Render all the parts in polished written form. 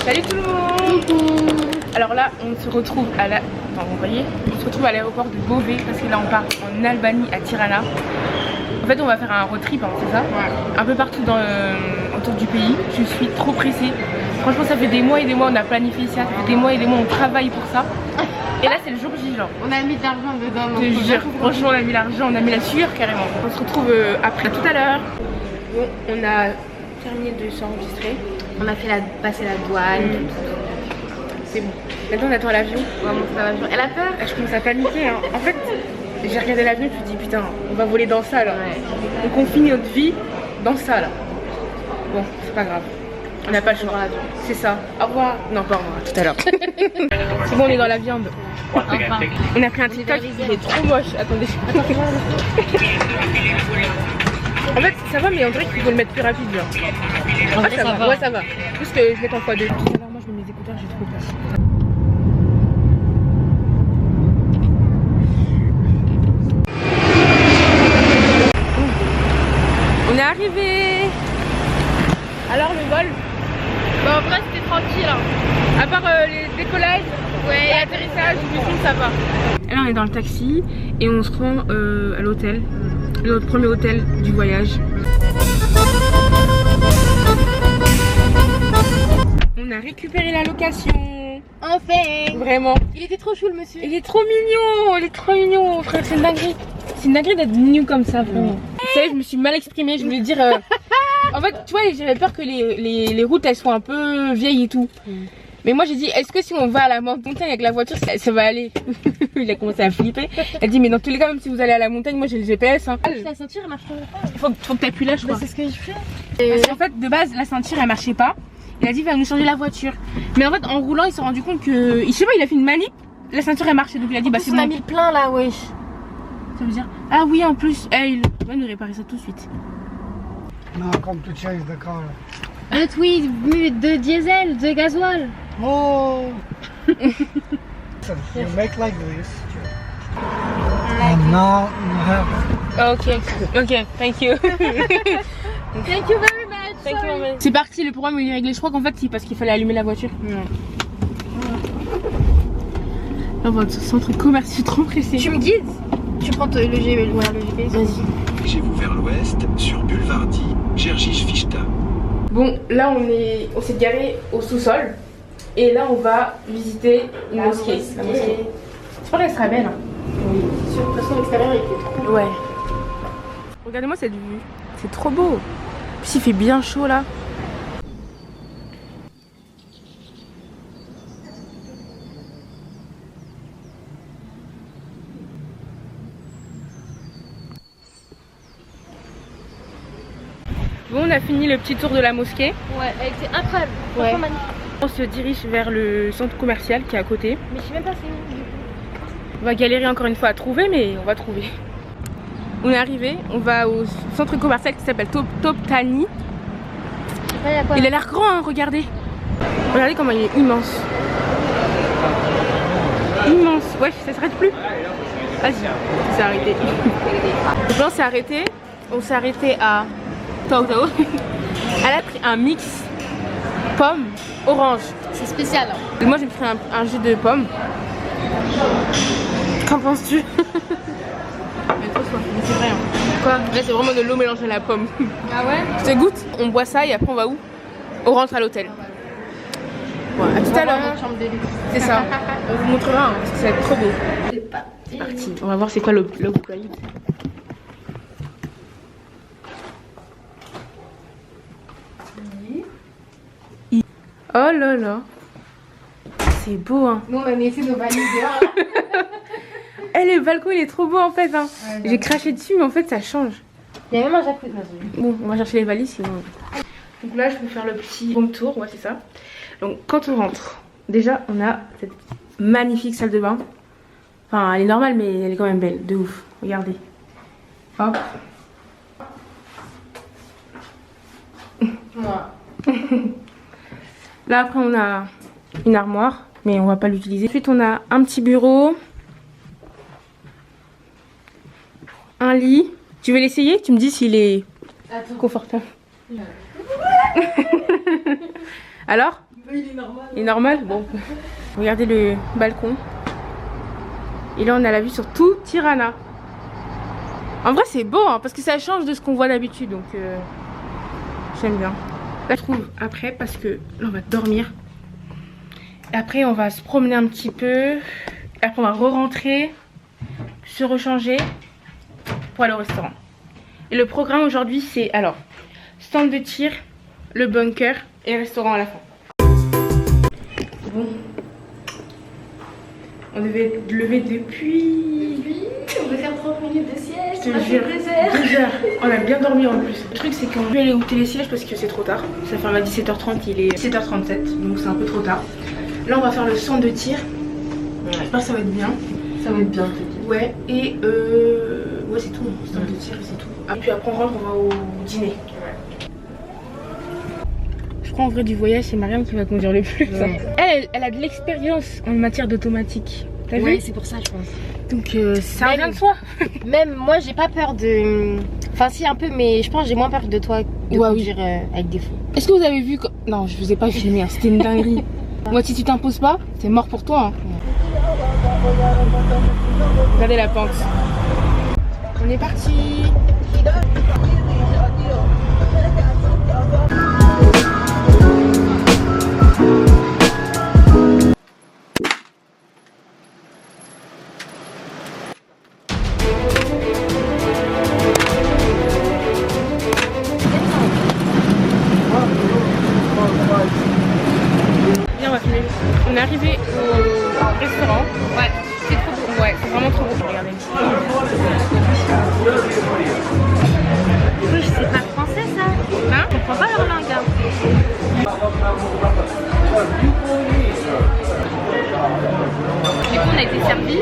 Salut tout le monde. Alors là, on se retrouve à la... Attends, vous voyez, on se retrouve à l'aéroport de Beauvais parce que là, on part en Albanie à Tirana. En fait, on va faire un road trip, hein, c'est ça? Ouais. Un peu partout autour du pays. Je suis trop pressée. Franchement, ça fait des mois et des mois, on a planifié ça. Ça fait des mois et des mois, on travaille pour ça. Et là, c'est le jour J, genre. On a mis de l'argent dedans. Je te jure, franchement, on a mis l'argent, on a mis la sueur carrément. On se retrouve après, à tout à l'heure. Bon, on a terminé de s'enregistrer. On a fait passer la douane. C'est bon. Maintenant, on attend l'avion. On va monter dans l'avion. Elle a peur? Je commence à paniquer. Hein. En fait, j'ai regardé l'avion et je me suis dit, putain, on va voler dans ça là. Ouais. Donc, on finit notre vie dans ça là. Bon, c'est pas grave. On n'a pas le choix. C'est ça. Au revoir. Non, pas au revoir. Tout à l'heure. C'est bon, on est dans la viande. Enfin. On a pris un TikTok. Il est trop moche. Attendez. En fait, ça va, mais on dirait qu'il faut le mettre plus rapide. Genre. En vrai, ça va. Ouais, ça va. Juste que je mette en x2. Tout à l'heure, moi, je mets mes écouteurs. J'ai trop peur. On est arrivé. Alors le vol? Bah en vrai c'était tranquille hein. À part les décollages et l'atterrissage, du coup ça va. Et là on est dans le taxi et on se rend à l'hôtel. Notre premier hôtel du voyage. On a récupéré la location. Enfin. Vraiment. Il était trop chou le monsieur. Il est trop mignon. Il est trop mignon frère, c'est une dinguerie. C'est une dinguerie d'être mignon comme ça vraiment. Vous savez, je me suis mal exprimée, je voulais dire... En fait, tu vois, j'avais peur que les routes elles soient un peu vieilles et tout. Mais moi j'ai dit, est-ce que si on va à la montagne avec la voiture, ça va aller? Il a commencé à flipper. Elle dit, mais dans tous les cas, même si vous allez à la montagne, moi j'ai le GPS. Hein. La ceinture elle marche pas. Faut que t'appuies là, je crois. C'est ce que je fais. Parce qu'en fait, de base, la ceinture elle marchait pas. Il a dit, il va nous changer la voiture. Mais en fait, en roulant, il s'est rendu compte que. Je sais pas, il a fait une manip. La ceinture elle marchait. Donc il a dit, bah c'est bon. On a mis le plein là, wesh. Ça veut dire, ah oui, en plus, il va nous réparer ça tout de suite. No, come to change the car. But oui, de diesel, de gasoil. Oh! So you make like this. And now you have. Ok, thank you. Thank you very much. Thank you. C'est parti, le problème il est réglé. Je crois qu'en fait c'est parce qu'il fallait allumer la voiture. Là on va au centre commercial, je suis trop pressée. Tu me guides? Tu prends le GPS. Vas-y. Dirigez-vous vers l'ouest sur Bulvardi, Gergis Fichta. Bon, là on s'est garé au sous-sol. Et là on va visiter une mosquée. La mosquée. Je pense qu'elle sera belle. Hein. Oui, sur de toute façon l'extérieur il est trop. Ouais. Regardez-moi cette vue. C'est trop beau. Puis il fait bien chaud là. Bon, on a fini le petit tour de la mosquée. Ouais, elle était incroyable. Ouais. Magnifique. On se dirige vers le centre commercial qui est à côté. Mais je sais même pas c'est où du coup. On va galérer encore une fois à trouver, mais on va trouver. On est arrivé, on va au centre commercial qui s'appelle Toptani. Il a l'air grand, hein, regardez. Regardez comment il est immense. Immense. Ouais, ça s'arrête plus. Vas-y, ça s'est arrêté. Le plan s'est arrêté. On s'est arrêté à Toto. Elle a pris un mix pomme orange. C'est spécial. Hein. Et moi j'ai pris un jus de pomme. Qu'en penses-tu? Mais toi, c'est vrai. Hein. Quoi? Là c'est vraiment de l'eau mélangée à la pomme. Ah ouais? Je te goûte. On boit ça et après on va où? On rentre à l'hôtel. Bon, à tout à l'heure. C'est ça. On vous montrera hein, parce que ça va être trop beau. C'est parti. On va voir c'est quoi le guide. Oh là là. C'est beau hein. Nous on a laissé nos valises dehors. Le balcon il est trop beau en fait hein. Ouais, j'ai craché dessus mais en fait ça change. Il y a même un jacuzzi. Bon on va chercher les valises sinon. Donc là je vais vous faire le petit home tour, ouais c'est ça. Donc quand on rentre, déjà on a cette magnifique salle de bain. Enfin elle est normale mais elle est quand même belle, de ouf. Regardez. Hop. Moi. Là après on a une armoire mais on va pas l'utiliser. Ensuite on a un petit bureau. Un lit. Tu veux l'essayer? Tu me dis s'il est confortable. Alors? Oui, il est normal. Il est normal? Bon. Regardez le balcon. Et là, on a la vue sur tout Tirana. En vrai, c'est beau, hein, parce que ça change de ce qu'on voit d'habitude. Donc, j'aime bien. Là, je trouve après, parce que là, on va dormir. Et après, on va se promener un petit peu. Et après, on va re-rentrer, se rechanger pour aller au restaurant. Et le programme aujourd'hui, c'est alors stand de tir, le bunker et restaurant à la fin. Bon. On devait être levé depuis... On va faire 30 minutes de siège. Je te jure, 2 heures. On a bien dormi en plus. Le truc, c'est qu'on va aller goûter les sièges parce que c'est trop tard. Ça ferme à 17h30, il est 17h37, donc c'est un peu trop tard. Là, on va faire le stand de tir. J'espère que ça va être bien. Ça va être bien. Ouais, et ouais, c'est tout. Stand de tir, c'est tout. Et puis après, on rentre, on va au dîner. Je crois en vrai du voyage, c'est Mariam qui va conduire le plus. Ouais. Elle a de l'expérience en matière d'automatique. T'as vu? C'est pour ça, je pense. Donc ça revient de soi. Même moi, j'ai pas peur de. Enfin, si, un peu, mais je pense que j'ai moins peur de toi de conduire avec défaut. Est-ce que vous avez vu Non, je vous ai pas filmé, hein. C'était une dinguerie. Moi, si tu t'imposes pas, c'est mort pour toi. Hein. Regardez la pente. On est parti. On est arrivé au restaurant. Ouais, c'est trop beau. Ouais, c'est vraiment trop beau. Regardez. Oui, c'est pas français ça. Hein? Je comprends pas leur langue. Hein. Du coup, on a été servi.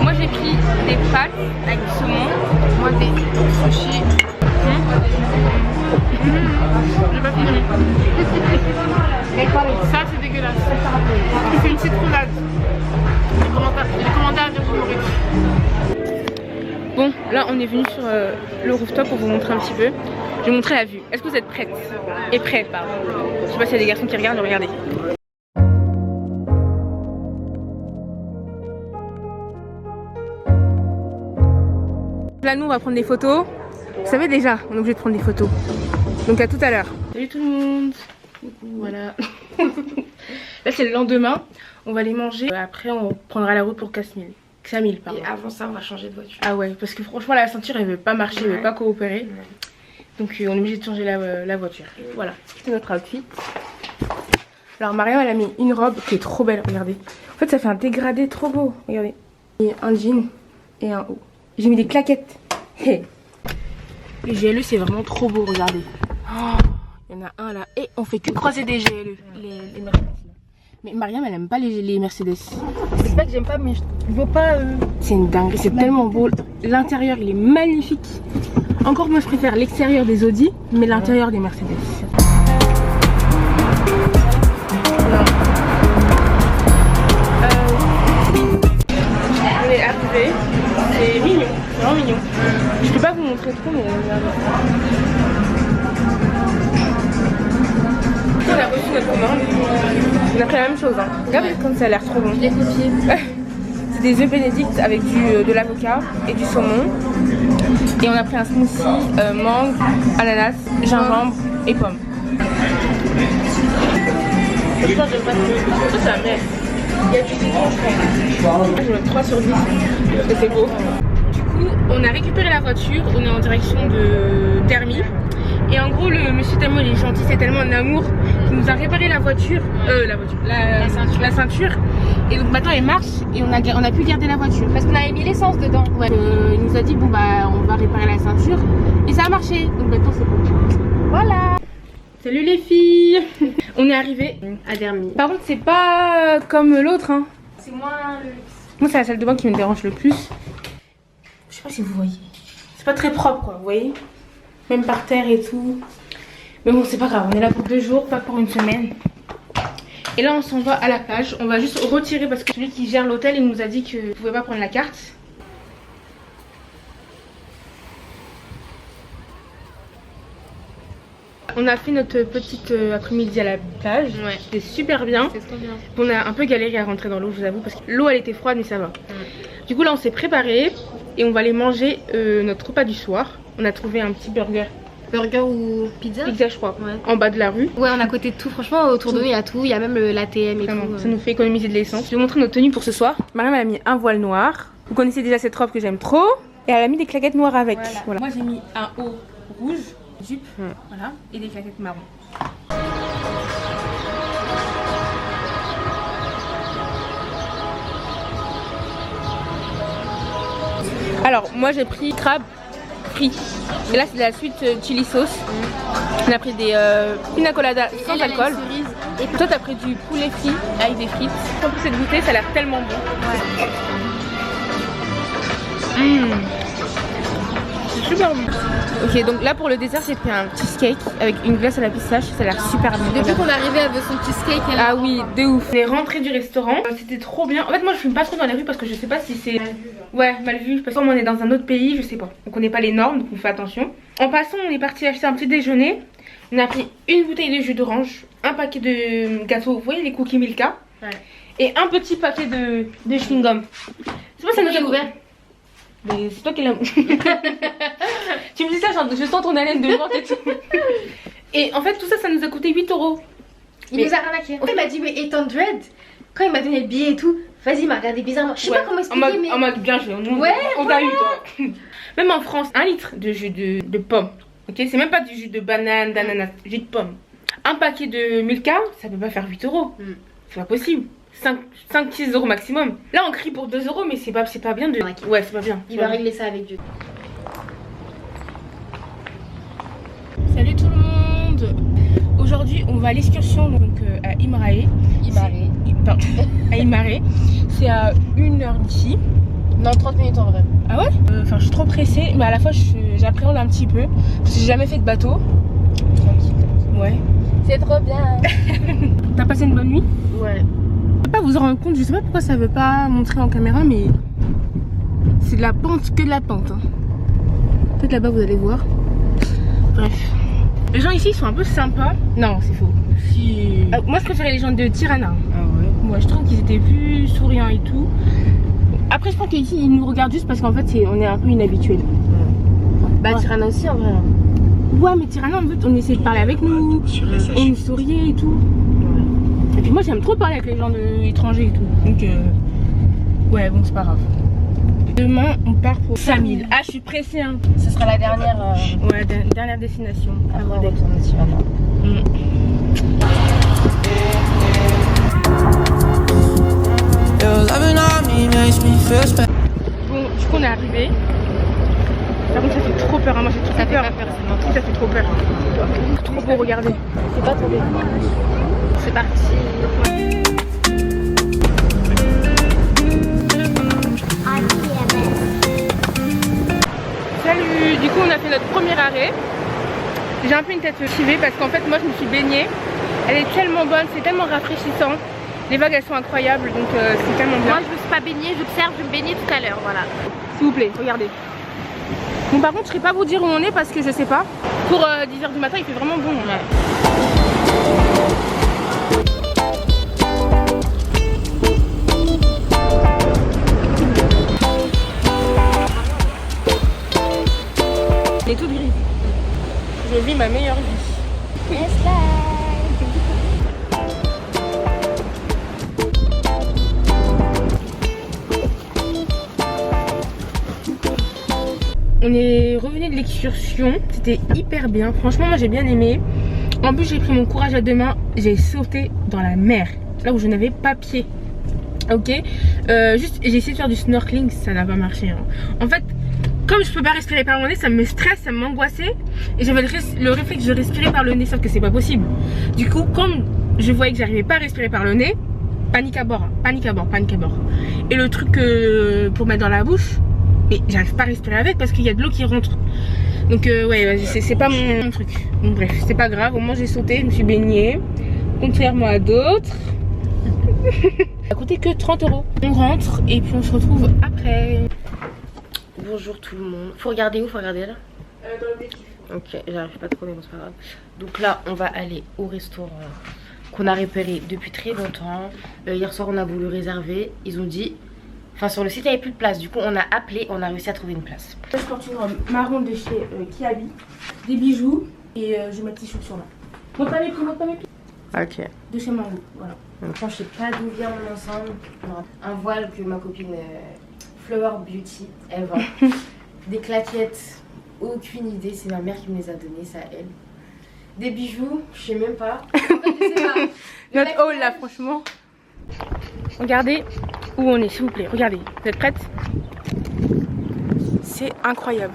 Moi, j'ai pris des pâtes avec du saumon. Moi, des sushis. J'ai pas fini. Ça, c'est dégueulasse. C'est une citronnade. J'ai commandé à Virgin Maurice. Bon, là, on est venu sur le rooftop pour vous montrer un petit peu. Je vais vous montrer la vue. Est-ce que vous êtes prêtes? Et prêts, pardon. Je sais pas s'il y a des garçons qui regardent, regardez. Là, nous, on va prendre des photos. Vous savez déjà, on est obligé de prendre des photos. Donc à tout à l'heure. Salut tout le monde. Voilà. Là, c'est le lendemain. On va aller manger. Après, on prendra la route pour Ksamil. Pardon. Et avant ça, on va changer de voiture. Ah ouais, parce que franchement, la ceinture, elle veut pas marcher, elle veut pas coopérer. Donc on est obligé de changer la voiture. Voilà, c'est notre outfit. Alors Mariam, elle a mis une robe qui est trop belle, regardez. En fait, ça fait un dégradé trop beau, regardez. Et un jean et un haut. J'ai mis des claquettes. Hey. Le GLE, c'est vraiment trop beau, regardez. Oh, il y en a un là. Et on fait que croiser des GLE, les Mercedes. Mais Mariam, elle aime pas les Mercedes. C'est pas que j'aime pas, mais je veux pas. C'est une dinguerie, c'est tellement beau. L'intérieur, il est magnifique. Encore, moi, je préfère l'extérieur des Audi, mais l'intérieur des Mercedes. On est arrivé. C'est mignon, c'est vraiment mignon. Je peux pas vous montrer trop, mais regardez. On a reçu notre commande. On a pris la même chose. Hein. Regardez comme ça a l'air trop bon. Je l'ai copié. C'est des œufs bénédicts avec de l'avocat et du saumon. Et on a pris un smoothie mangue, ananas, gingembre et pommes. Ça, j'aime pas trop. Ça, c'est la merde. Il y a du citron, je crois. Je vais mettre 3 sur 10 parce que c'est beau. Du coup, on a récupéré la voiture. On est en direction de Termi. Et en gros, le monsieur tellement il est gentil, c'est tellement un amour qu'il nous a réparé la voiture. La ceinture. Et donc maintenant elle marche et on a pu garder la voiture. Parce qu'on avait mis l'essence dedans. Ouais. Il nous a dit bon bah on va réparer la ceinture. Et ça a marché. Donc maintenant c'est bon. Voilà. Salut les filles. On est arrivé À Dermy. Par contre c'est pas comme l'autre hein. C'est moins le luxe. Moi c'est la salle de bain qui me dérange le plus. Je sais pas si vous voyez. C'est pas très propre quoi, vous voyez. Même par terre et tout. Mais bon c'est pas grave, on est là pour 2 jours, pas pour une semaine. Et là on s'en va à la plage. On va juste retirer parce que celui qui gère l'hôtel il nous a dit que vous pouvez pas prendre la carte. On a fait notre petite après-midi à la plage. Ouais. C'était super bien. C'est trop bien. On a un peu galéré à rentrer dans l'eau, je vous avoue, parce que l'eau elle était froide, mais ça va. Du coup là on s'est préparé et on va aller manger notre repas du soir. On a trouvé un petit burger. Burger ou pizza? Pizza je crois, Ouais. en bas de la rue. Ouais, on a à côté de tout. Franchement, autour de nous, il y a tout. Il y a même l'ATM et Vraiment, tout. ça nous fait économiser de l'essence. Je vais vous montrer notre tenue pour ce soir. Mariam elle a mis un voile noir. Vous connaissez déjà cette robe que j'aime trop. Et elle a mis des claquettes noires avec. Voilà. Moi j'ai mis un haut rouge, jupe, voilà, et des claquettes marron. Alors moi j'ai pris crabe frit. Et là c'est de la suite chili sauce. On a pris des pina colada sans alcool. Et toi t'as pris du poulet frit avec des frites. En plus cette goûter, ça a l'air tellement bon. C'est super bon. Ok, donc là pour le dessert j'ai pris un cheesecake avec une glace à la pistache. Ça a l'air super bon. Depuis qu'on est arrivé, elle veut son cheesecake. Ah oui, de ouf. On est rentré du restaurant, c'était trop bien. En fait moi je fume pas trop dans les rues parce que je sais pas si c'est... Ouais, mal vu, parce qu'on est dans un autre pays, je sais pas. On connaît pas les normes, donc on fait attention. En passant, on est parti acheter un petit déjeuner. On a pris une bouteille de jus d'orange, un paquet de gâteaux, vous voyez les cookies Milka, et un petit paquet de chewing-gum. C'est pas ça nous a ouvert. Mais c'est toi qui l'as... Tu me dis ça, genre, je sens ton haleine de vente et tout. Et en fait tout ça, ça nous a coûté 8 €. Il nous a arnaqué. Il m'a dit mais 800. Quand il m'a donné le billet et tout, vas-y, il m'a regardé bizarrement. Je sais pas comment expliquer, mais... En mode bien joué, on t'a eu toi. Même en France, 1 litre de jus de pomme, ok, c'est même pas du jus de banane, d'ananas, jus de pomme. Un paquet de Milka, ça peut pas faire 8 €. C'est pas possible. 5-6 € maximum. Là on crie pour 2 €, mais c'est pas bien de... Ouais, c'est pas bien. Il va régler ça avec Dieu. Salut tout le monde. Aujourd'hui on va à l'excursion donc à Imare. À Imare. C'est à 1 heure d'ici. Non, 30 minutes en vrai. Ah ouais? Enfin je suis trop pressée, mais à la fois j'appréhende un petit peu. Parce que j'ai jamais fait de bateau. Tranquille. Ouais. C'est trop bien. T'as passé une bonne nuit? Ouais. Je peux pas vous en rendre compte, je sais pas pourquoi ça veut pas montrer en caméra, mais c'est de la pente, que de la pente. Hein. Peut-être là-bas vous allez voir. Bref. Les gens ici ils sont un peu sympas. Non, c'est faux. Si... moi je préférais les gens de Tirana. Ah ouais? Moi je trouve qu'ils étaient plus souriants et tout. Après je pense qu'ici ils nous regardent juste parce qu'en fait on est un peu inhabituels. Bah ouais. Tirana aussi en vrai. Ouais mais Tirana en fait on essaie de parler avec nous, on nous souriait et tout. Et puis moi j'aime trop parler avec les gens étrangers et tout. Donc ouais bon c'est pas grave. Demain on part pour 5000. Ah je suis pressée hein. Ce sera la dernière ouais, dernière destination. avant de retourner sur Tirana. Bon du coup on est arrivé. Par contre ça fait trop peur, hein. Moi j'ai trop peur. Ça fait trop peur. Trop beau, regardez. C'est pas tombé. C'est parti. Salut. Du coup on a fait notre premier arrêt. J'ai un peu une tête chivée parce qu'en fait moi je me suis baignée. Elle est tellement bonne, c'est tellement rafraîchissant. Les vagues elles sont incroyables donc c'est tellement bien. Moi je me suis pas baignée, j'observe, je vais me baigner tout à l'heure, voilà. S'il vous plaît, regardez. Bon par contre je ne saurais pas vous dire où on est parce que je sais pas. Pour 10 h du matin il fait vraiment bon. Elle est toute grise. Je vis ma meilleure vie. On est revenu de l'excursion, c'était hyper bien, franchement moi j'ai bien aimé. En plus j'ai pris mon courage à deux mains, j'ai sauté dans la mer, là où je n'avais pas pied. Ok, juste j'ai essayé de faire du snorkeling, ça n'a pas marché. Hein. En fait, comme je peux pas respirer par mon nez, ça me stresse, ça m'angoissait. Et j'avais le réflexe de respirer par le nez, sauf que c'est pas possible. Du coup, comme je voyais que j'arrivais pas à respirer par le nez, panique à bord, panique à bord, panique à bord. Et le truc pour mettre dans la bouche, mais j'arrive pas à respirer avec parce qu'il y a de l'eau qui rentre. Donc ouais, c'est pas mon truc. Donc bref, c'est pas grave, au moins j'ai sauté, je me suis baignée. Contrairement à d'autres. Ça a coûté que 30 €. On rentre et puis on se retrouve après. Bonjour tout le monde. Faut regarder où? Faut regarder là? Dans le défi. Ok, j'arrive pas trop mais bon c'est pas grave. Donc là, on va aller au restaurant qu'on a repéré depuis très longtemps. Hier soir, on a voulu réserver. Ils ont dit... Enfin, sur le site, il n'y avait plus de place. Du coup, on a appelé, on a réussi à trouver une place. Je porte une robe marron de chez Kiabi, des bijoux et je vais mettre les chaussures là. Montre pas mes pieds, montre pas mes pieds. Ok. De chez Marron, voilà. Donc, je sais pas d'où vient mon ensemble. Un voile que ma copine Flower Beauty, elle vend. Des claquettes, aucune idée. C'est ma mère qui me les a données, ça elle. Des bijoux, je sais même pas. En fait, je sais pas. Notre haul là, franchement. Regardez où on est, s'il vous plaît. Regardez, vous êtes prêtes? C'est incroyable.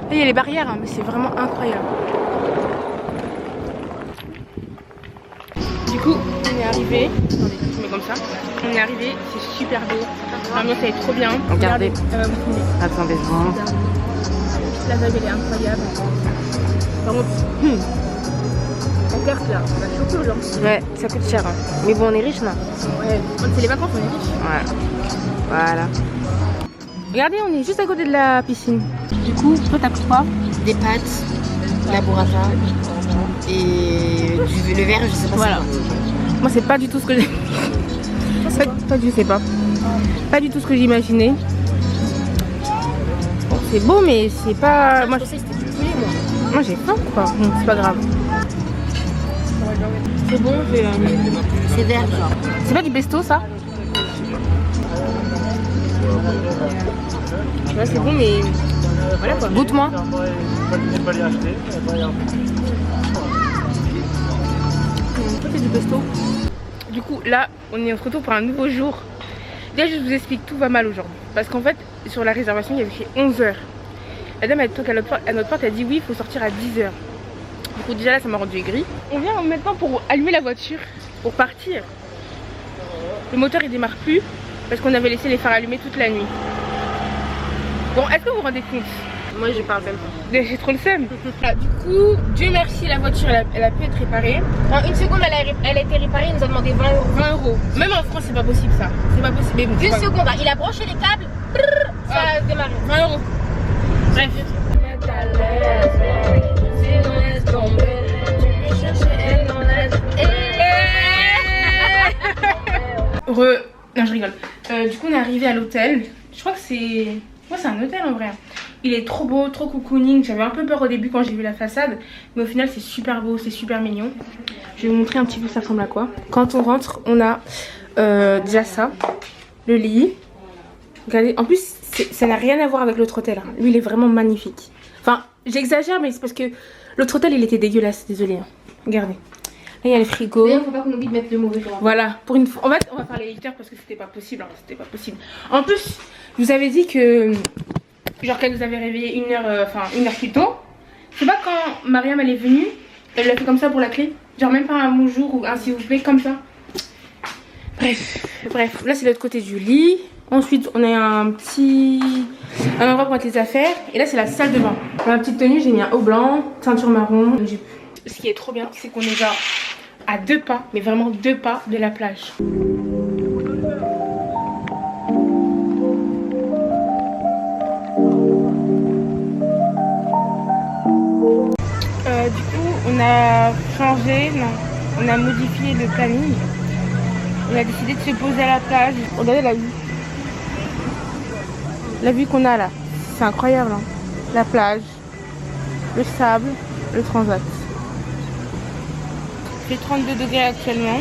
Là, il y a les barrières, hein, mais c'est vraiment incroyable. Du coup, on est arrivé. Attendez, je mets comme ça. On est arrivé, c'est super beau. L'ambiance elle est trop bien. Regardez. Vous filmez. Attendez, je vois. La vibe elle est incroyable. Par contre, la carte là, on va choper aujourd'hui. Ouais, ça coûte cher. Hein. Mais bon, on est riche là. Ouais, c'est les vacances, on est riche. Ouais. Voilà. Regardez, on est juste à côté de la piscine. Du coup, toi t'as pris quoi? Des pâtes, la burrata et le verre, je sais pas. Voilà. Moi c'est pas du tout ce que j'ai. Je sais pas. Pas du tout ce que j'imaginais. Bon, c'est beau mais c'est pas. Moi c'était du poulet, moi. Moi j'ai faim quoi. Bon, c'est pas grave. C'est bon, C'est vert, genre. c'est pas du pesto ça? Ouais, c'est bon mais voilà quoi. Goûte-moi. C'est du pesto. Du coup là on se retrouve pour un nouveau jour. Déjà je vous explique, tout va mal aujourd'hui. Parce qu'en fait sur la réservation il y avait écrit 11h. La dame elle toque à notre porte, elle dit oui il faut sortir à 10h. Du coup déjà là ça m'a rendu aigri. On vient maintenant pour allumer la voiture, pour partir. Le moteur il démarre plus parce qu'on avait laissé les phares allumés toute la nuit. Bon, est-ce que vous vous rendez compte? Moi, je parle même pas. J'ai trop le seum. Voilà, du coup, Dieu merci, la voiture elle a pu être réparée. En une seconde, elle a été réparée, il nous a demandé 20 €. 20 €. Même en France c'est pas possible ça. C'est pas possible. Mais bon, Une seconde, hein. Il a branché les câbles, ça a démarré. 20 €. Bref. Non je rigole. Du coup on est arrivé à l'hôtel. Je crois que c'est... Ouais, c'est un hôtel en vrai. Il est trop beau, trop cocooning. J'avais un peu peur au début quand j'ai vu la façade. Mais au final c'est super beau, c'est super mignon. Je vais vous montrer un petit peu ça ressemble à quoi. Quand on rentre on a déjà ça. Le lit. Regardez, en plus ça n'a rien à voir avec l'autre hôtel. Hein. Lui il est vraiment magnifique. Enfin j'exagère mais c'est parce que l'autre hôtel il était dégueulasse, désolé. Hein. Regardez. Là il y a le frigo. D'ailleurs, faut pas qu'on oublie de mettre le mauvais jour. Voilà, pour une fois. En fait, on va faire les lecteurs parce que c'était pas possible. Hein. C'était pas possible. En plus, je vous avais dit que. Genre qu'elle nous avait réveillé une heure plus tôt. C'est pas quand Mariam elle est venue, elle l'a fait comme ça pour la clé. Genre même pas un bonjour ou un s'il vous plaît, comme ça. Bref, là c'est l'autre côté du lit. Ensuite, on a un endroit pour mettre les affaires. Et là, c'est la salle de bain. Dans ma petite tenue, j'ai mis un haut blanc, ceinture marron. Ce qui est trop bien, c'est qu'on est genre à 2 pas, mais vraiment 2 pas de la plage. Du coup, on a changé, non, on a modifié le planning. On a décidé de se poser à la plage. Regardez la vue. La vue qu'on a là, c'est incroyable. Hein. La plage, le sable, le transat. Il fait 32 degrés actuellement.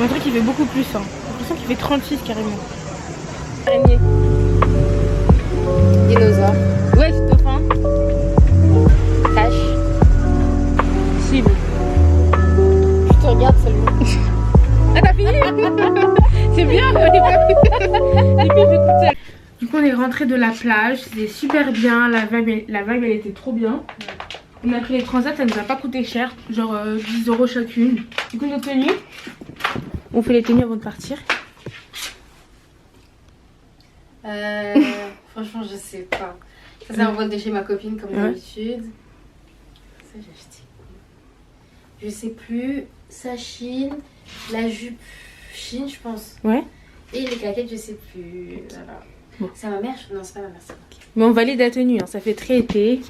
On dirait qu'il fait beaucoup plus. Hein. J'ai l'impression qu'il fait 36 carrément. Araignée. Dinosaure. Ouais, c'est dauphin. Tâche. Cible. Je te regarde seulement. Ah t'as fini. C'est bien. Du coup on est rentré de la plage. C'était super bien. La vibe elle était trop bien. On a pris les transats, ça nous a pas coûté cher, genre 10 € chacune. Du coup nos tenues, on fait les tenues avant de partir. Franchement je sais pas. Ça c'est un voile de chez ma copine comme d'habitude. Ça j'ai acheté. Je sais plus. Ça chine, la jupe chine je pense. Ouais. Et les claquettes je sais plus. Voilà. Bon. C'est ma mère? Non, c'est pas ma mère, c'est ok. Mais on valide la tenue, hein. Ça fait très été.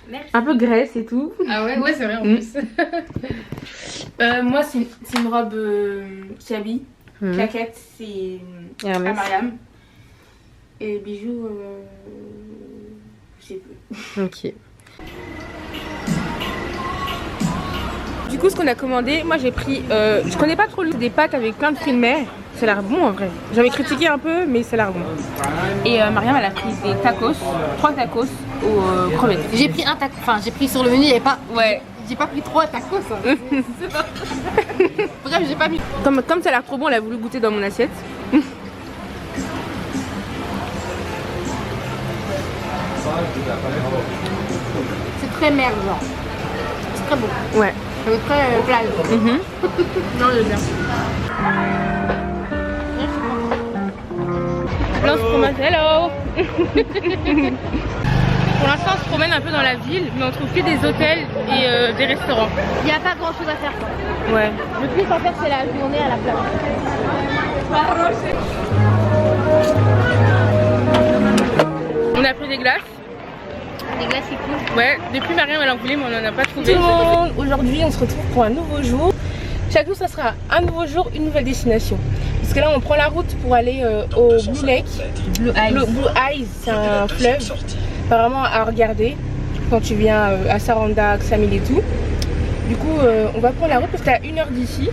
Merci. Un peu graisse et tout. Ah ouais, c'est vrai en plus. Moi, c'est une robe Chabi. Claquette, c'est à Mariam. Et les bijoux, je sais plus. Ok. Du coup, ce qu'on a commandé, moi j'ai pris, je connais pas trop le des pâtes avec plein de fruits de mer. Ça a l'air bon en vrai. J'avais critiqué un peu, mais ça a l'air bon. Et Mariam, elle a pris des tacos, 3 tacos aux crevettes. J'ai pris un taco, enfin j'ai pris sur le menu, il n'y avait pas. Ouais. J'ai pas pris 3 tacos. Hein. Bref, j'ai pas mis. Comme ça a l'air trop bon, elle a voulu goûter dans mon assiette. C'est très merde, genre. C'est très bon. Ouais. C'est très plage. Non, j'aime bien. Là, on se promène. Hello. Pour l'instant, on se promène un peu dans la ville, mais on trouve que des hôtels et des restaurants. Il n'y a pas grand chose à faire. Quoi. Ouais. Le plus à faire, c'est la journée à la plage. On a pris des glaces. Des glaces, c'est cool. Ouais, depuis Mariam elle en voulait, mais on n'en a pas trouvé. Tout le monde, aujourd'hui on se retrouve pour un nouveau jour. Chaque jour ça sera un nouveau jour, une nouvelle destination. Parce que là on prend la route pour aller au Blue Lake. Blue Eyes, c'est un fleuve apparemment à regarder quand tu viens à Saranda, Ksamil et tout. Du coup on va prendre la route parce que c'est à 1 heure d'ici.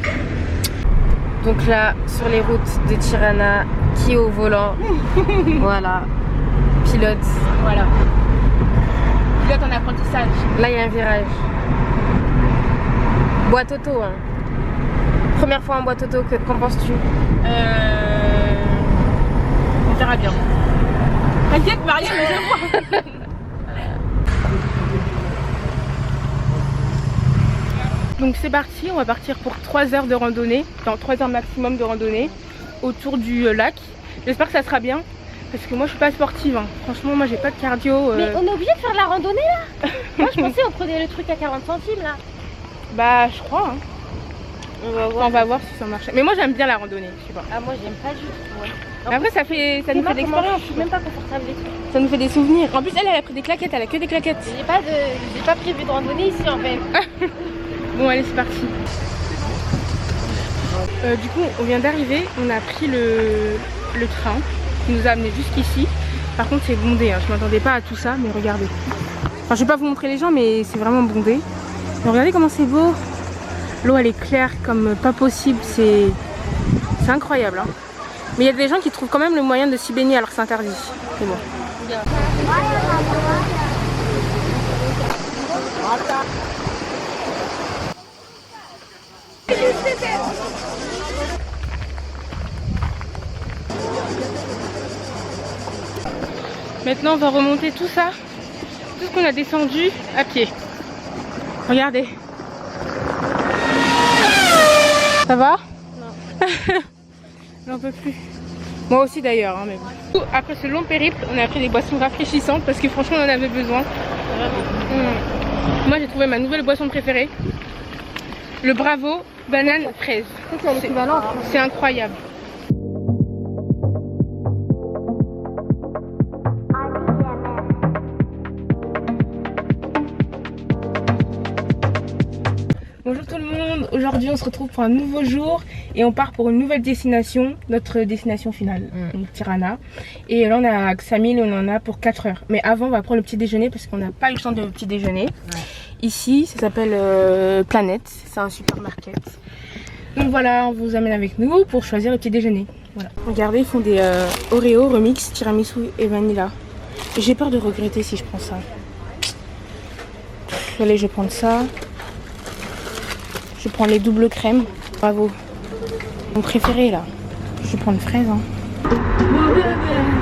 Donc là, sur les routes de Tirana, qui est au volant. Voilà. Pilote. Voilà. Pilote en apprentissage. Là, il y a un virage. Boîte auto, hein. Première fois en boîte auto, qu'en penses-tu? On verra bien. T'inquiète, Mariam, je vois. Donc c'est parti, on va partir pour 3 heures de randonnée, dans 3 heures maximum de randonnée autour du lac. J'espère que ça sera bien parce que moi je suis pas sportive, hein. Franchement moi j'ai pas de cardio. Mais on est obligé de faire de la randonnée là. Moi je pensais on prenait le truc à 40 centimes là. Bah je crois. Hein. On va voir si ça marche. Mais moi j'aime bien la randonnée, je sais pas. Ah moi j'aime pas du tout. Ouais. Après ça nous fait de l'expérience. Je suis même pas confortable les trucs. Ça nous fait des souvenirs. En plus elle a pris des claquettes, elle a que des claquettes. J'ai pas prévu de randonnée ici en fait. Bon allez c'est parti. Du coup on vient d'arriver, on a pris le train qui nous a amené jusqu'ici. Par contre c'est bondé, hein. Je m'attendais pas à tout ça mais regardez. Enfin je vais pas vous montrer les gens mais c'est vraiment bondé. Mais regardez comment c'est beau. L'eau elle est claire comme pas possible, c'est incroyable. Hein. Mais il y a des gens qui trouvent quand même le moyen de s'y baigner alors que c'est interdit. C'est bon. Maintenant on va remonter tout ça, tout ce qu'on a descendu à pied. Regardez. Ça va? Non. J'en peux plus. Moi aussi d'ailleurs, hein, mais bon. Après ce long périple, on a pris des boissons rafraîchissantes parce que franchement on en avait besoin. Moi j'ai trouvé ma nouvelle boisson préférée. Le Bravo banane fraise. C'est incroyable. Bonjour tout le monde, aujourd'hui on se retrouve pour un nouveau jour et on part pour une nouvelle destination, notre destination finale, donc Tirana. Et là on a Ksamil et on en a pour 4 heures. Mais avant on va prendre le petit déjeuner parce qu'on n'a pas eu le temps de petit déjeuner. Ouais. Ici ça s'appelle Planète, c'est un supermarket. Donc voilà, on vous amène avec nous pour choisir le petit déjeuner. Voilà. Regardez, ils font des Oreo remix tiramisu et vanilla. J'ai peur de regretter si je prends ça. Allez, je vais prendre ça. Je prends les doubles crèmes. Bravo. Mon préféré là. Je vais prendre fraise. Hein.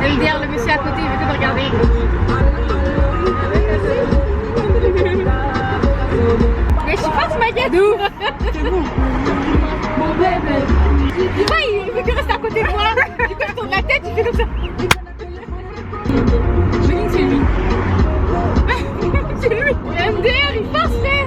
Le monsieur à côté, il veut te regarder. Mais je passe ma guette. C'est bon. Mon bébé. Tu vois, il veut que reste à côté de moi. Du coup, je tourne la tête, il fait comme ça. C'est lui. C'est lui. MDR, il passe frère.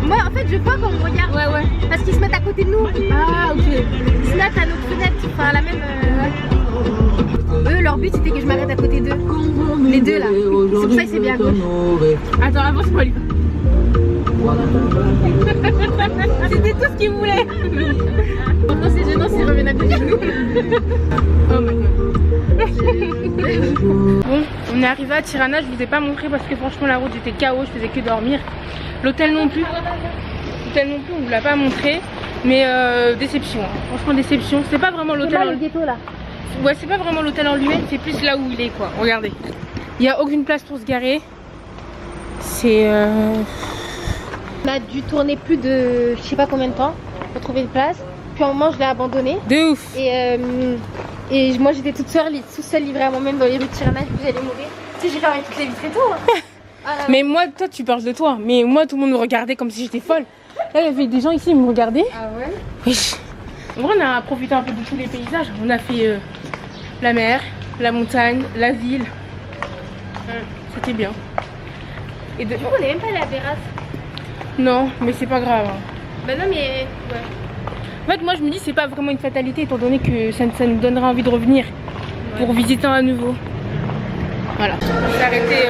Moi en fait je vois quand on regarde. Ouais. Parce qu'ils se mettent à côté de nous. Ah ok. Ils se mettent m'arrête à notre fenêtre, enfin la même. Eux, leur but c'était que je m'arrête à côté d'eux. Les deux là. C'est pour ça que c'est bien à gauche. Attends, avance pour lui. C'était tout ce qu'ils voulaient. Maintenant c'est gênant s'ils reviennent à côté de nous. Oh my god. Bon, on est arrivé à Tirana, je vous ai pas montré parce que franchement la route était chaos, je faisais que dormir. L'hôtel non plus. L'hôtel non plus, on vous l'a pas montré. Mais déception, hein. Franchement déception. C'est pas vraiment l'hôtel. Le ghetto là. Ouais, c'est pas vraiment l'hôtel en lui-même, c'est plus là où il est quoi. Regardez. Il y a aucune place pour se garer. C'est On a dû tourner plus de je sais pas combien de temps pour trouver une place. Puis à un moment je l'ai abandonné. de ouf. Et moi j'étais toute seule livrée à moi-même dans les rues de Tirana, je me j'allais mourir. Tu sais, j'ai fermé toutes les vitres et tout. Hein. Ah, là, Mais moi, toi tu parles de toi. Mais moi tout le monde me regardait comme si j'étais folle. Là il y avait des gens ici, ils me regardaient. Ah ouais. Oui. En vrai on a profité un peu de tous les paysages. On a fait la mer, la montagne, la ville. C'était bien. Et de... Du coup on est même pas allé à Béras. Non, mais c'est pas grave. Hein. Bah non mais ouais. En fait moi je me dis c'est pas vraiment une fatalité étant donné que ça nous donnera envie de revenir pour visiter à nouveau. Voilà. On s'est arrêté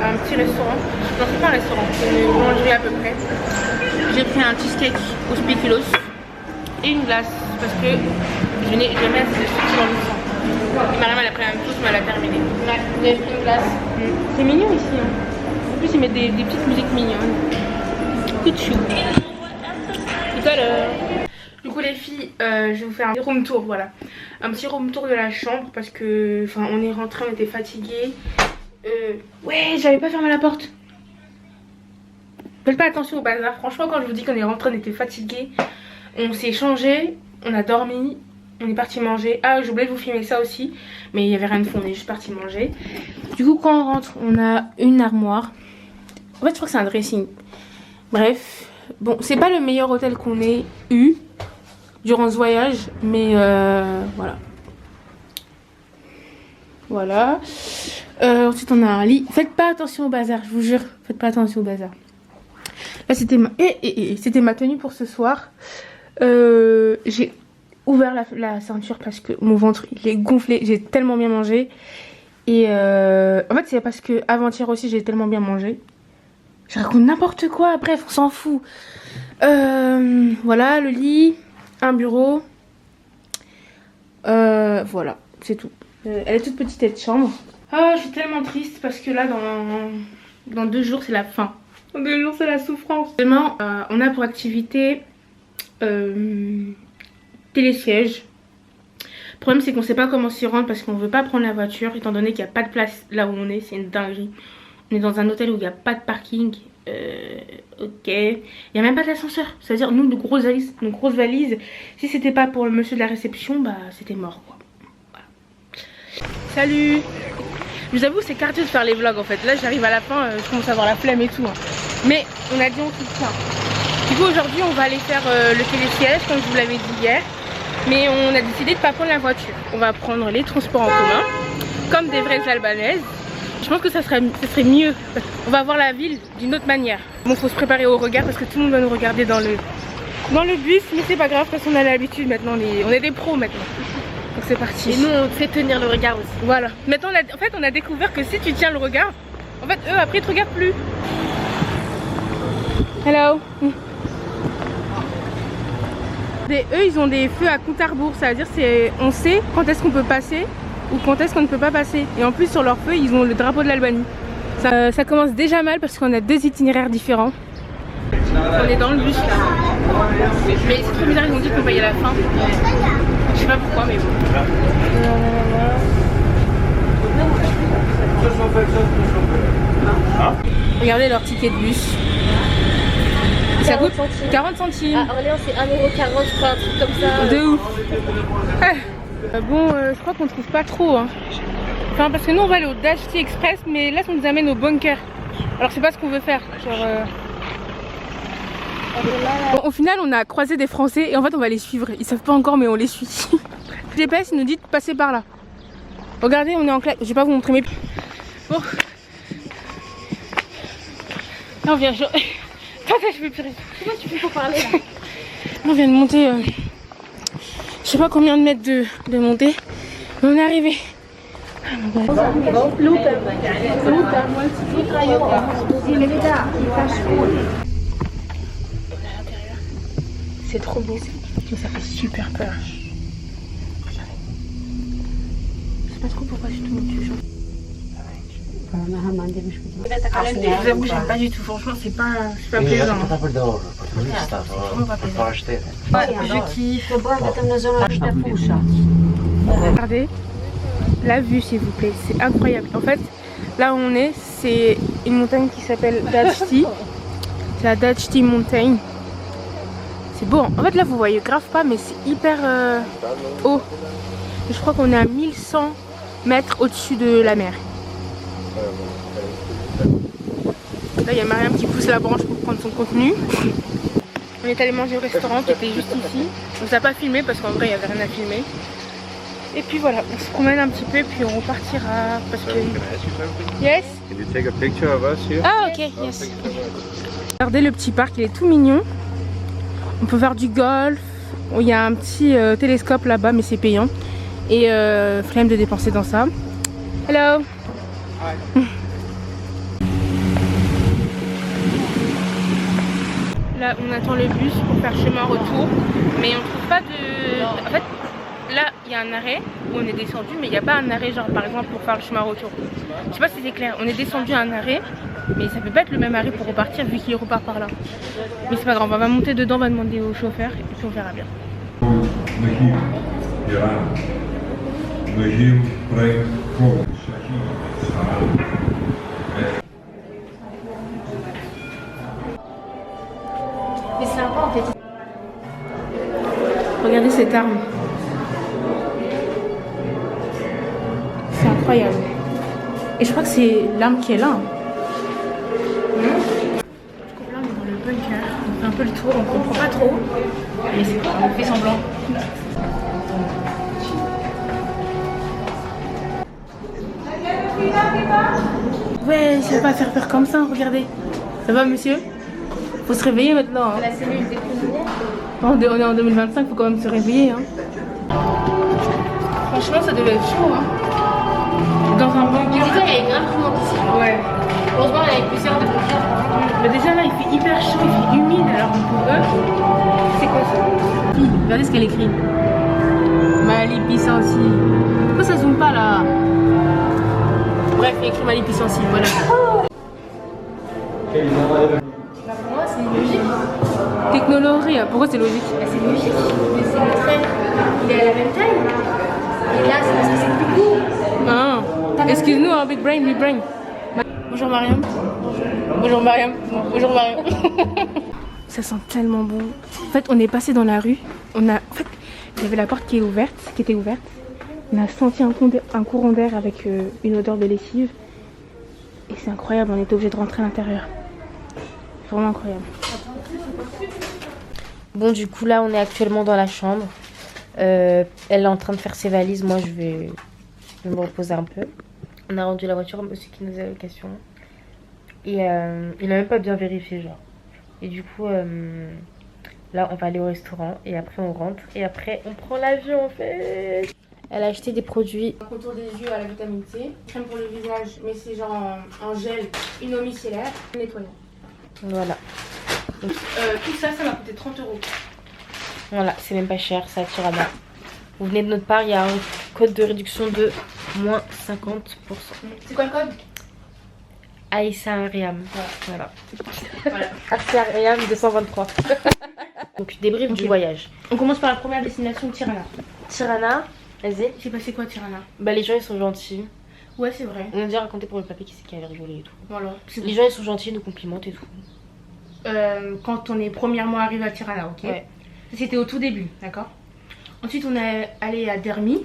à un petit restaurant. Non c'est pas un restaurant, c'est une boulangerie à peu près. J'ai pris un cheesecake au spéculoos et une glace parce que je n'ai jamais assez de sucre dans le sang. Et Mariam elle a pris la même chose mais elle a terminé. Ouais, j'ai pris une glace. C'est mignon ici. Hein. En plus ils mettent des petites musiques mignonnes. Coup de chou. Tout à l'heure. Du coup les filles, je vais vous faire un room tour, voilà. Un petit room tour de la chambre parce que, enfin on est rentré, on était fatigués. Ouais, j'avais pas fermé la porte. Faites pas attention au bazar, franchement quand je vous dis qu'on est rentré, on était fatigués. On s'est changé, on a dormi, on est parti manger. Ah j'ai oublié de vous filmer ça aussi, mais il y avait rien de fond, on est juste parti manger. Du coup quand on rentre, on a une armoire. En fait je crois que c'est un dressing. Bref, bon c'est pas le meilleur hôtel qu'on ait eu durant ce voyage, mais voilà. Voilà. Ensuite on a un lit. Faites pas attention au bazar, je vous jure. Faites pas attention au bazar. Là c'était c'était ma tenue pour ce soir. J'ai ouvert la ceinture parce que mon ventre il est gonflé. J'ai tellement bien mangé. Et en fait c'est parce que avant-hier aussi j'ai tellement bien mangé. Je raconte n'importe quoi, bref on s'en fout. Voilà le lit. Un bureau, voilà, c'est tout. Elle est toute petite cette chambre. Ah, je suis tellement triste parce que là, dans 2 jours, c'est la fin. Dans 2 jours, c'est la souffrance. Demain, on a pour activité télésiège. Le problème, c'est qu'on sait pas comment s'y rendre parce qu'on veut pas prendre la voiture, étant donné qu'il n'y a pas de place là où on est. C'est une dinguerie. On est dans un hôtel où il n'y a pas de parking. Ok, il n'y a même pas d'ascenseur, c'est à dire nous nos grosses valises, si c'était pas pour le monsieur de la réception, bah c'était mort quoi. Voilà. Salut. Je vous avoue c'est cardio de faire les vlogs en fait, là j'arrive à la fin, je commence à avoir la flemme et tout hein. Mais on a dit on tout ça. Du coup aujourd'hui on va aller faire le télésiège comme je vous l'avais dit hier, mais on a décidé de pas prendre la voiture, on va prendre les transports en commun comme des vraies Albanaises. Je pense que ça serait mieux. On va voir la ville d'une autre manière. Bon, faut se préparer au regard parce que tout le monde va nous regarder dans le bus. Mais c'est pas grave parce qu'on a l'habitude maintenant. On est des pros maintenant. Donc c'est parti. Et nous on fait tenir le regard aussi. Voilà. Maintenant en fait on a découvert que si tu tiens le regard, en fait eux après ils te regardent plus. Hello. Eux ils ont des feux à compte à rebours. C'est-à-dire on sait quand est-ce qu'on peut passer ou quand est-ce qu'on ne peut pas passer. Et en plus sur leur feu ils ont le drapeau de l'Albanie. Ça commence déjà mal parce qu'on a 2 itinéraires différents. On est dans le bus là. Mais c'est trop bizarre, ils ont dit qu'on paye à la fin. Je sais pas pourquoi mais bon. Regardez leur ticket de bus. Ça coûte 40 centimes. À Orléans c'est 1,40 € je crois, un truc comme ça. De ouf. Bon, je crois qu'on trouve pas trop. Hein. Enfin, parce que nous on va aller au Dashti Express, mais là ça nous amène au bunker. Alors je sais pas ce qu'on veut faire. Genre, Bon, au final on a croisé des Français et en fait on va les suivre. Ils savent pas encore mais on les suit. Le GPS il nous dit de passer par là. Regardez on est en classe. Je vais pas vous montrer mes... Bon. Là on vient... Attends, je vais plus... Comment tu fais pour parler là? Là on vient de monter... Je sais pas combien de mètres de montée, mais on est arrivé. C'est trop beau, mais ça fait super peur. Regardez. Je sais pas trop pourquoi je te montre du jour. Je vous avoue, j'aime pas du tout, franchement, c'est pas plaisant. Je kiffe. Regardez la vue, s'il vous plaît, c'est incroyable. En fait, là où on est, c'est une montagne qui s'appelle Dajti. C'est la Dajti Mountain. C'est beau. En fait, là, vous voyez grave pas, mais c'est hyper haut. Et je crois qu'on est à 1100 mètres au-dessus de la mer. Là, il y a Mariam qui pousse la branche pour prendre son contenu. On est allé manger au restaurant qui était juste ici. On s'est pas filmé parce qu'en vrai, il n'y avait rien à filmer. Et puis voilà, on se promène un petit peu puis on repartira parce que... Yes? Can you take a picture of us here? Ah ok, yes. Regardez le petit parc, il est tout mignon. On peut faire du golf. Il y a un petit télescope là-bas, mais c'est payant. Et flemme de dépenser dans ça. Hello. Là, on attend le bus pour faire chemin retour, mais on trouve pas de... En fait, là, il y a un arrêt où on est descendu, mais il n'y a pas un arrêt, genre par exemple pour faire le chemin retour. Je sais pas si c'est clair. On est descendu à un arrêt, mais ça peut pas être le même arrêt pour repartir vu qu'il repart par là. Mais c'est pas grave, on va monter dedans, on va demander au chauffeur et puis on verra bien. Mais c'est sympa en fait. Regardez cette arme. C'est incroyable. Et je crois que c'est l'arme qui est là. Du coup, là, on est dans le bunker. On fait un peu le tour, on comprend pas trop. Mais c'est quoi? On fait semblant. Ouais, je sais pas faire peur comme ça, regardez. Ça va, monsieur? Faut se réveiller maintenant. Hein. La cellule des prisonniers. On est en 2025, faut quand même se réveiller. Hein. Franchement, ça devait être chaud. Hein. Dans un bunker. Déjà, il y avait grave tout le monde ici. Ouais. Heureusement, il y avait plusieurs de pompiers. Mais déjà là, il fait hyper chaud, il fait humide. Alors pour eux, c'est quoi ça? Regardez ce qu'elle écrit. Malipicencie. Pourquoi ça zoome pas là? Bref, il écrit Malipicencie, voilà. Bah, pour moi, c'est logique. Technologie, pourquoi c'est logique? Bah, c'est logique. Mais c'est le trait. Il est à la même taille. Et là, c'est parce que c'est plus court. Ah. Excuse-nous, hein, big brain, big brain. Bonjour Mariam. Bonjour Mariam. Bonjour Mariam. Ça sent tellement bon. En fait, on est passé dans la rue. En fait, il y avait la porte qui était ouverte. On a senti un courant d'air avec une odeur de lessive. Et c'est incroyable, on était obligé de rentrer à l'intérieur. C'est vraiment incroyable. Bon, du coup, là, on est actuellement dans la chambre. Elle est en train de faire ses valises. Moi, je vais me reposer un peu. On a rendu la voiture à monsieur qui nous a location. Et il a même pas bien vérifié, genre. Et du coup, là, on va aller au restaurant. Et après, on rentre. Et après, on prend l'avion, en fait. Elle a acheté des produits. Un contour des yeux à la vitamine C. Crème pour le visage, mais c'est genre en gel inomicellaire. Nettoyant. Voilà. Donc, tout ça, ça m'a coûté 30 €. voilà, c'est même pas cher, ça attire à bas. Vous venez de notre part, il y a un code de réduction de moins 50%. C'est quoi le code? Aïssa Ariam. Voilà. Aïssa Ariam 223. Donc, débrief du voyage. On commence par la première destination, Tirana. Tirana, vas-y. C'est passé quoi Tirana? Bah, les gens ils sont gentils. Ouais, c'est vrai. On a déjà raconté pour le papier qui avait rigolé et tout. Voilà. Les gens ils sont gentils, ils nous complimentent et tout. Quand on est premièrement arrivé à Tirana, ok? Ouais. C'était au tout début, d'accord? Ensuite, on est allé à Dermi,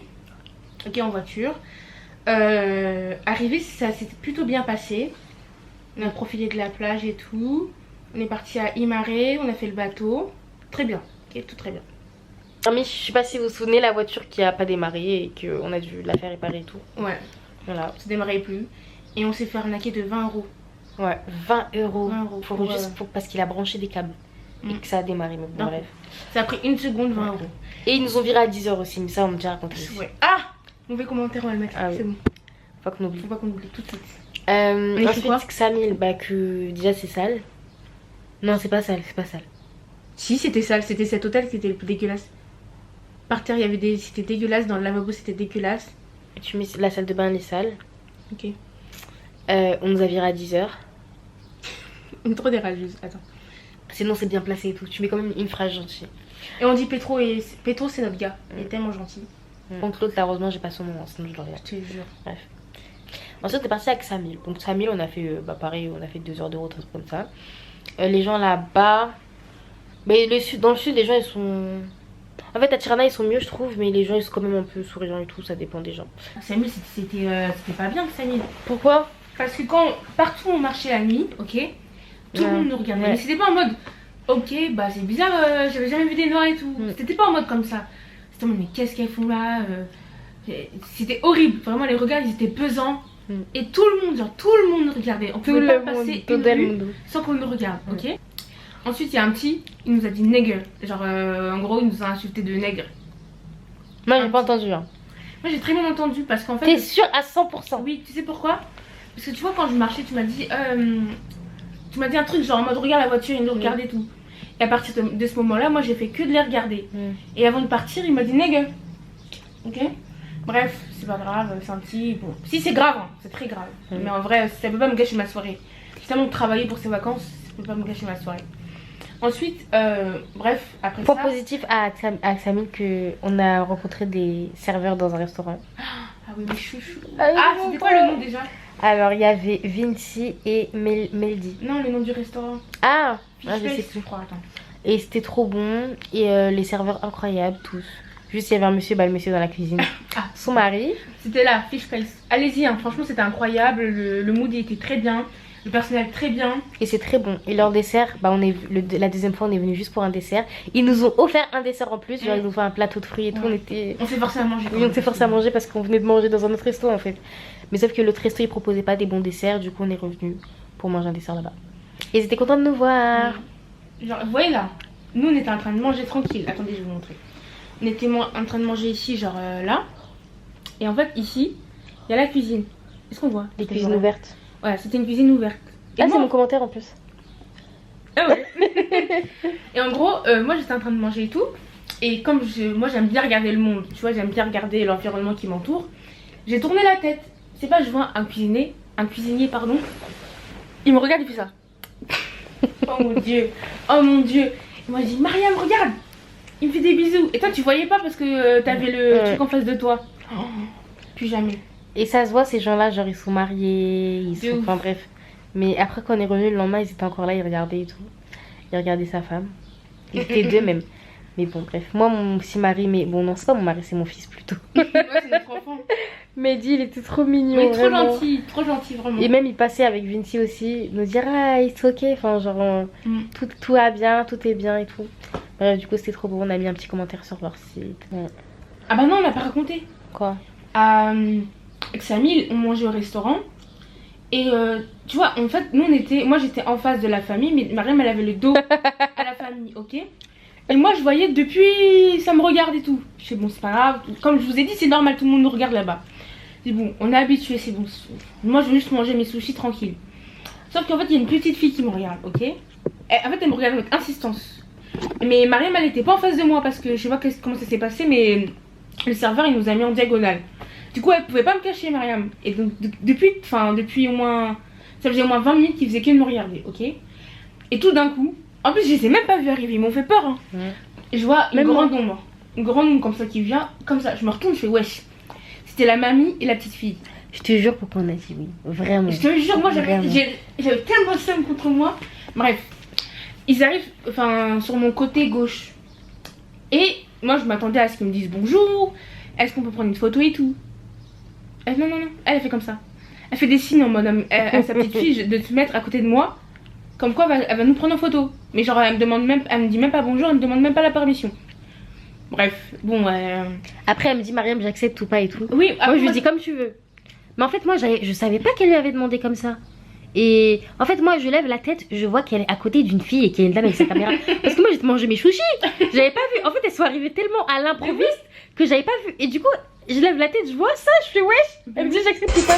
ok, en voiture. Arrivé, ça s'est plutôt bien passé. On a profité de la plage et tout. On est parti à Imare, on a fait le bateau. Très bien, ok, tout très bien. Mais je sais pas si vous vous souvenez, la voiture qui a pas démarré et qu'on a dû la faire réparer et tout. Ouais, Voilà. ça démarrait plus. Et on s'est fait arnaquer de 20 €. Ouais, 20 €. 20 € Juste parce qu'il a branché des câbles. et que ça a démarré. Mais bon, Non. bref. Ça a pris 1 seconde, 20 euros. Et ils nous ont viré à 10h aussi, mais ça on me déjà raconté. Ouais. Ah, mauvais commentaire, on va le mettre. Ah oui. C'est bon. Faut qu'on oublie. Faut pas qu'on oublie tout de suite. écrit Ensuite, quoi Xamil, bah que déjà c'est sale. Non, c'est pas sale, c'est pas sale. Si, c'était sale, c'était cet hôtel qui était le plus dégueulasse. Par terre, il y avait des. C'était dégueulasse, dans le lavabo, c'était dégueulasse. Tu mets la salle de bain, elle est sale. Ok. On nous a viré à 10h. Trop des rageuses, attends. Sinon, c'est bien placé et tout. Tu mets quand même une phrase gentille. Et on dit Petro, et Petro, c'est notre gars. Il est tellement gentil. Contre l'autre, heureusement, j'ai pas son nom, sinon je l'aurais. Je te jure. Bref. Ensuite, on est parti avec Xamil. Donc, Xamil, on a fait, pareil, on a fait 2 heures de route, un truc comme ça. Les gens là-bas. Mais dans le sud, les gens ils sont. En fait, à Tirana, ils sont mieux, je trouve, mais les gens ils sont quand même un peu souriants et tout, ça dépend des gens. Samil, c'était pas bien, Samil. Pourquoi? Parce que partout on marchait la nuit, ok, tout le monde nous regardait. Ouais. Mais c'était pas en mode, ok, bah c'est bizarre, j'avais jamais vu des noirs et tout. C'était pas en mode comme ça. C'était en mode, mais qu'est-ce qu'elles font là C'était horrible, vraiment les regards ils étaient pesants. Et tout le monde nous regardait. On pouvait pas passer une rue sans qu'on nous regarde, ok. Ensuite, il y a un petit, il nous a dit nègre. Genre, en gros, il nous a insulté de nègre. Moi, j'ai pas entendu. Hein. Moi, j'ai très bien entendu parce qu'en fait. T'es sûre à 100%? Oui, tu sais pourquoi? Parce que tu vois, quand je marchais, tu m'as dit un truc genre en mode regarde la voiture, il nous regarde et tout. Et à partir de ce moment-là, moi, j'ai fait que de les regarder. Et avant de partir, il m'a dit nègre. Ok? Bref, c'est pas grave, c'est un petit. Bon, si, c'est grave, hein, c'est très grave. Mais en vrai, ça peut pas me gâcher ma soirée. J'ai tellement travaillé pour ces vacances, ça peut pas me gâcher ma soirée. Ensuite, bref, après Point ça... positif à Xamil, qu'on a rencontré des serveurs dans un restaurant. Ah oui, mais chouchou. Ah, c'était quoi le nom déjà? Alors, il y avait Vinci et Meldy. Non, le nom du restaurant. Ah, Fish je sais Face, plus. je crois, attends. Et c'était trop bon. Et les serveurs incroyables, tous. Juste, il y avait un monsieur, le monsieur dans la cuisine. Son mari. C'était là, Fish Face. Allez-y, hein, franchement, c'était incroyable. Le mood il était très bien. Le personnel très bien. Et c'est très bon. Et leur dessert, la deuxième fois on est venu juste pour un dessert. Ils nous ont offert un dessert en plus. Genre ils nous ont fait un plateau de fruits et tout. On s'est forcé à manger. Oui, on s'est forcé à manger parce qu'on venait de manger dans un autre resto en fait. Mais sauf que l'autre resto il proposait pas des bons desserts. Du coup on est revenu pour manger un dessert là-bas. Et ils étaient contents de nous voir. Genre, vous voyez là, nous on était en train de manger tranquille. Attendez, je vais vous montrer. On était en train de manger ici, genre là. Et en fait ici, il y a la cuisine. Est-ce qu'on voit Les cuisines ouvertes. Ouais, c'était une cuisine ouverte. Et Ah, moi... c'est mon commentaire en plus. Ah ouais. Et en gros, moi j'étais en train de manger et tout. Et comme moi j'aime bien regarder le monde, tu vois, j'aime bien regarder l'environnement qui m'entoure. J'ai tourné la tête. C'est pas, je vois un cuisinier, pardon. Il me regarde et fait ça. Oh mon dieu, oh mon dieu. Et moi je dis, Mariam, regarde. Il me fait des bisous. Et toi tu voyais pas parce que t'avais le truc en face de toi. Oh, plus jamais. Et ça se voit, ces gens-là, genre ils sont mariés, ils sont. Enfin bref. Mais après, quand on est revenu le lendemain, ils étaient encore là, ils regardaient et tout. Ils regardaient sa femme. Ils étaient deux même. Mais bon, bref. Moi, mon petit mari, mais bon, non, c'est pas mon mari, c'est mon fils plutôt. Ouais, c'est notre enfant. Mehdi, il était trop mignon. Mais vraiment. trop gentil, vraiment. Et même, il passait avec Vinci aussi, nous dire ah, it's ok. Enfin, genre, tout va bien, tout est bien et tout. Bref, du coup, c'était trop beau. On a mis un petit commentaire sur leur site. Ouais. Ah bah non, on l'a pas raconté. Quoi? Avec Samil, on mangeait au restaurant. Et tu vois, en fait, moi j'étais en face de la famille, mais Mariam elle avait le dos à la famille, ok. Et moi je voyais depuis, ça me regarde et tout. Je sais bon, c'est pas grave. Comme je vous ai dit, c'est normal, tout le monde nous regarde là-bas. C'est bon, on est habitué, c'est bon. Moi je veux juste manger mes sushis tranquille. Sauf qu'en fait, il y a une petite fille qui me regarde, ok. En fait, elle me regarde avec insistance. Mais Mariam elle était pas en face de moi parce que je sais pas comment ça s'est passé, mais le serveur il nous a mis en diagonale. Du coup, elle pouvait pas me cacher, Mariam. Et donc, depuis au moins. Ça faisait au moins 20 minutes qu'ils faisaient que de me regarder, ok. Et tout d'un coup, en plus, je les ai même pas vus arriver, ils m'ont fait peur. Hein. Et je vois une grande ombre. Une grande ombre comme ça qui vient, comme ça. Je me retourne, je fais wesh. C'était la mamie et la petite fille. Je te jure, pourquoi on a dit oui. Vraiment. Je te jure, moi j'avais tellement de seum contre moi. Bref, ils arrivent sur mon côté gauche. Et moi, je m'attendais à ce qu'ils me disent bonjour. Est-ce qu'on peut prendre une photo et tout. Non, elle fait comme ça. Elle fait des signes en mode à sa petite fille de se mettre à côté de moi. Comme quoi elle va nous prendre en photo. Mais genre elle me dit même pas bonjour, elle me demande même pas la permission. Bref, bon Après elle me dit Mariam j'accepte ou pas et tout. Oui, moi je lui dis comme tu veux. Mais en fait moi je savais pas qu'elle lui avait demandé comme ça. Et en fait, moi, je lève la tête, je vois qu'elle est à côté d'une fille et qu'il y a une dame avec sa caméra. Parce que moi, j'ai mangé mes sushis. J'avais pas vu. En fait, elles sont arrivées tellement à l'improviste que j'avais pas vu. Et du coup, je lève la tête, je vois ça, je fais wesh. Elle me dit j'accepte pas.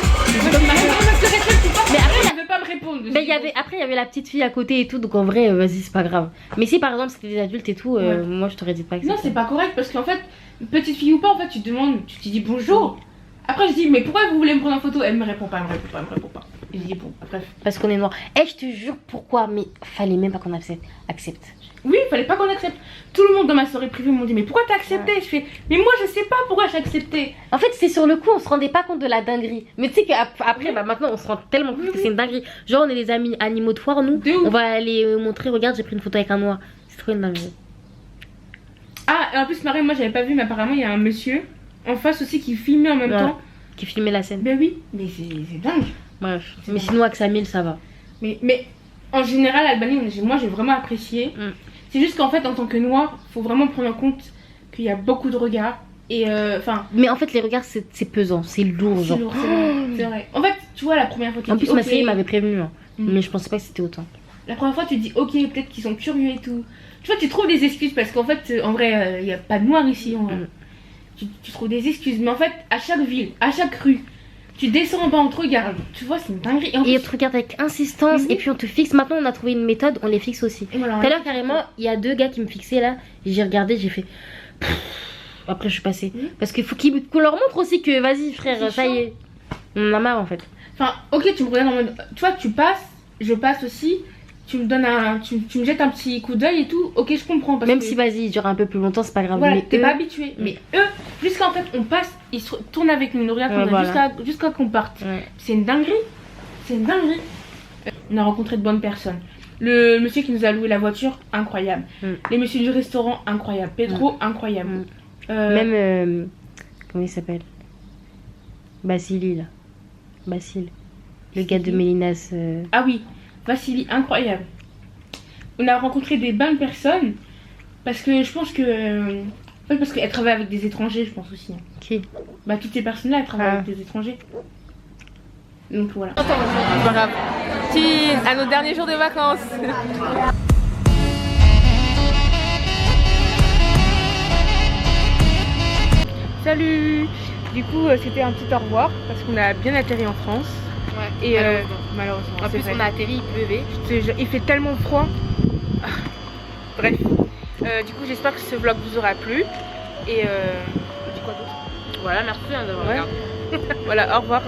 Mais après, elle veut pas me répondre. Mais après, il y avait la petite fille à côté et tout. Donc en vrai, vas-y, c'est pas grave. Mais si par exemple, c'était des adultes et tout, moi, je t'aurais dit pas accepter. Non, c'est pas correct parce qu'en fait, petite fille ou pas, en fait, tu te demandes, tu te dis bonjour. Après, je dis, mais pourquoi vous voulez me prendre en photo? Elle me répond pas, elle me répond pas. Et je dis, bon, bref. Parce qu'on est noir. Eh, je te jure, pourquoi? Mais fallait même pas qu'on accepte. Oui, fallait pas qu'on accepte. Tout le monde dans ma soirée privée m'ont dit, mais pourquoi t'as accepté? Je fais, mais moi, je sais pas pourquoi j'ai accepté. En fait, c'est sur le coup, on se rendait pas compte de la dinguerie. Mais tu sais qu'après, bah maintenant, on se rend tellement compte que c'est une dinguerie. Genre, on est des amis animaux de foire, nous. On va aller montrer, regarde, j'ai pris une photo avec un noir. C'est trop une dinguerie. Ah, et en plus, Marie, moi, j'avais pas vu, mais apparemment, il y a un monsieur en face aussi qui filmait en même temps. Qui filmait la scène. Ben oui, mais c'est dingue. Bref. Mais sinon, Axamil, ça va. Mais en général, l'Albanie, moi, j'ai vraiment apprécié. C'est juste qu'en fait, en tant que noir, faut vraiment prendre en compte qu'il y a beaucoup de regards. Et enfin. Mais en fait, les regards, c'est pesant, c'est lourd, genre. C'est vrai. En fait, tu vois, la première fois, tu en dis, plus, ma série m'avait prévenu, hein. Mais je pensais pas que c'était autant. La première fois, tu te dis, ok, peut-être qu'ils sont curieux et tout. Tu vois, tu trouves des excuses parce qu'en fait, en vrai, il n'y a pas de noir ici. En vrai. Tu trouves des excuses. Mais en fait, à chaque ville, à chaque rue, tu descends en bas, on te regarde. Tu vois, c'est une dinguerie. Et on te regarde avec insistance. Et puis on te fixe. Maintenant, on a trouvé une méthode, on les fixe aussi. Tout à l'heure, carrément, il y a 2 gars qui me fixaient là. J'ai regardé, j'ai fait. Après, je suis passée. Parce qu'il faut qu'on leur montre aussi que, vas-y, frère, ça y est. On en a marre en fait. Enfin, ok, tu me regardes en mode. Tu vois, tu passes, je passe aussi. Tu me donnes tu me jettes un petit coup d'œil et tout. Ok, je comprends. Parce même que... si, vas-y, il dure un peu plus longtemps, c'est pas grave. Voilà, mais t'es pas habitué. Mais eux, jusqu'en fait, on passe, ils se tournent avec nous, ils nous regardent jusqu'à qu'on parte. C'est une dinguerie. C'est une dinguerie. On a rencontré de bonnes personnes. Le monsieur qui nous a loué la voiture, incroyable. Les messieurs du restaurant, incroyable. Pedro, incroyable. Même, comment il s'appelle? Basili, là. Basile. Le gars de Mélinas. Ah oui, Vassili, incroyable. On a rencontré des bonnes personnes. Parce que je pense que... parce qu'elle travaille avec des étrangers, je pense aussi. Qui? Bah, toutes ces personnes-là, elles travaillent avec des étrangers. Donc voilà. C'est pas grave. À nos derniers jours de vacances. Salut. Du coup, c'était un petit au revoir parce qu'on a bien atterri en France. Ouais. Et malheureusement. En plus, on a atterri, il pleuvait. Il fait tellement froid. Bref. Du coup, j'espère que ce vlog vous aura plu. Et dis quoi d'autre? Voilà, merci d'avoir regardé. Voilà, au revoir.